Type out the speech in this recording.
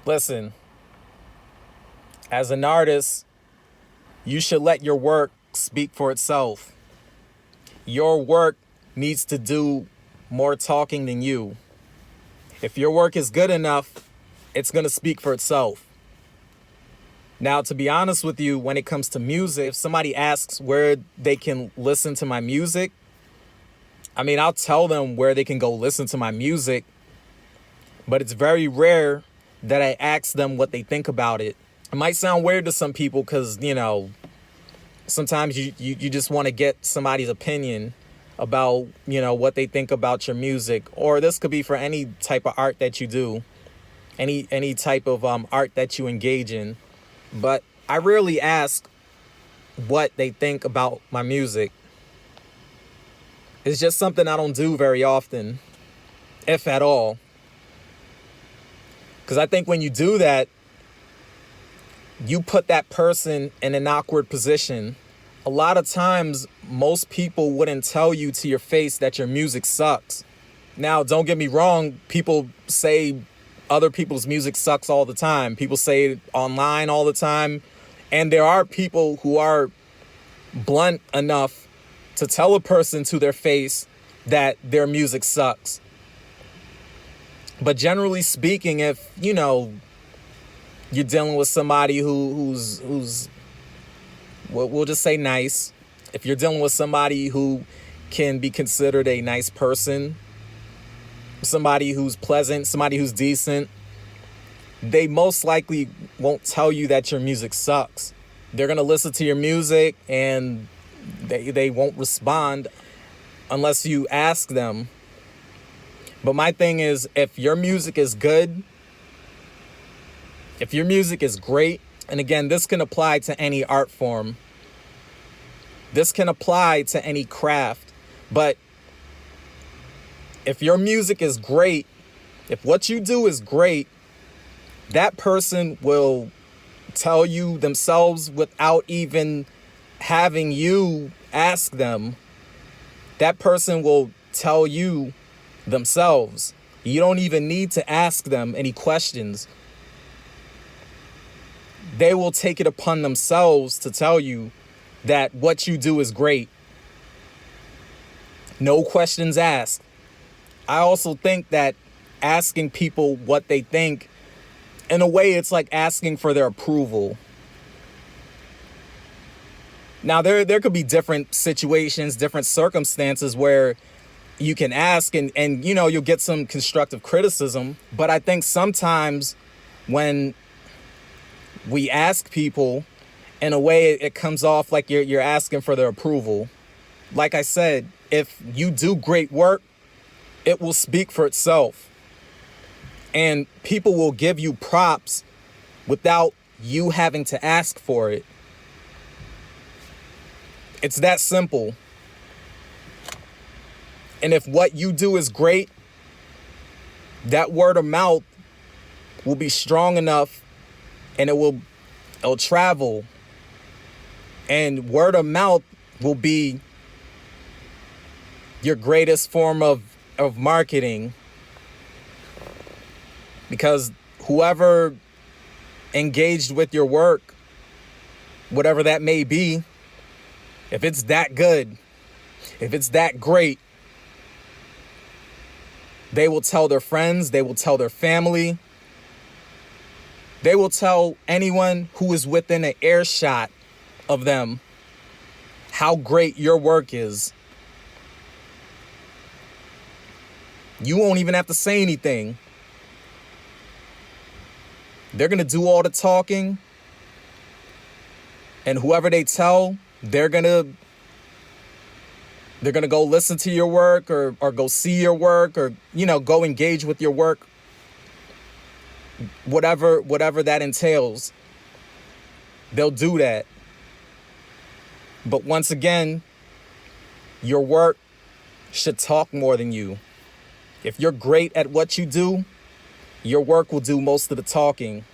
Listen, as an artist, you should let your work speak for itself. Your work needs to do more talking than you. If your work is good enough, it's going to speak for itself. Now, to be honest with you, when it comes to music, if somebody asks where they can listen to my music, I'll tell them where they can go listen to my music, but it's very rare that I ask them what they think about it. It might sound weird to some people because, sometimes you just want to get somebody's opinion about, what they think about your music. Or this could be for any type of art that you do, any type of art that you engage in. But I rarely ask what they think about my music. It's just something I don't do very often, if at all. Because I think when you do that, you put that person in an awkward position. A lot of times, most people wouldn't tell you to your face that your music sucks. Now, don't get me wrong, people say other people's music sucks all the time. People say it online all the time. And there are people who are blunt enough to tell a person to their face that their music sucks. But generally speaking, if, you're dealing with somebody who's we'll just say nice. If you're dealing with somebody who can be considered a nice person, somebody who's pleasant, somebody who's decent, they most likely won't tell you that your music sucks. They're going to listen to your music and they won't respond unless you ask them. But my thing is, if your music is good, if your music is great, and again, this can apply to any art form. This can apply to any craft. But if your music is great, if what you do is great, that person will tell you themselves without even having you ask them. That person will tell you themselves. You don't even need to ask them any questions. They will take it upon themselves to tell you that what you do is great. No questions asked. I also think that asking people what they think, in a way, it's like asking for their approval. Now, there could be different situations, different circumstances where you can ask and you'll get some constructive criticism. But I think sometimes when we ask people, in a way, it comes off like you're asking for their approval. Like I said, if you do great work, it will speak for itself. And people will give you props without you having to ask for it. It's that simple. And if what you do is great, that word of mouth will be strong enough and it'll travel. And word of mouth will be your greatest form of marketing. Because whoever engaged with your work, whatever that may be, if it's that good, if it's that great, they will tell their friends, they will tell their family, they will tell anyone who is within an earshot of them how great your work is. You won't even have to say anything. They're going to do all the talking. And whoever they tell, they're going to go listen to your work or go see your work or, go engage with your work. Whatever that entails, they'll do that. But once again, your work should talk more than you. If you're great at what you do, your work will do most of the talking.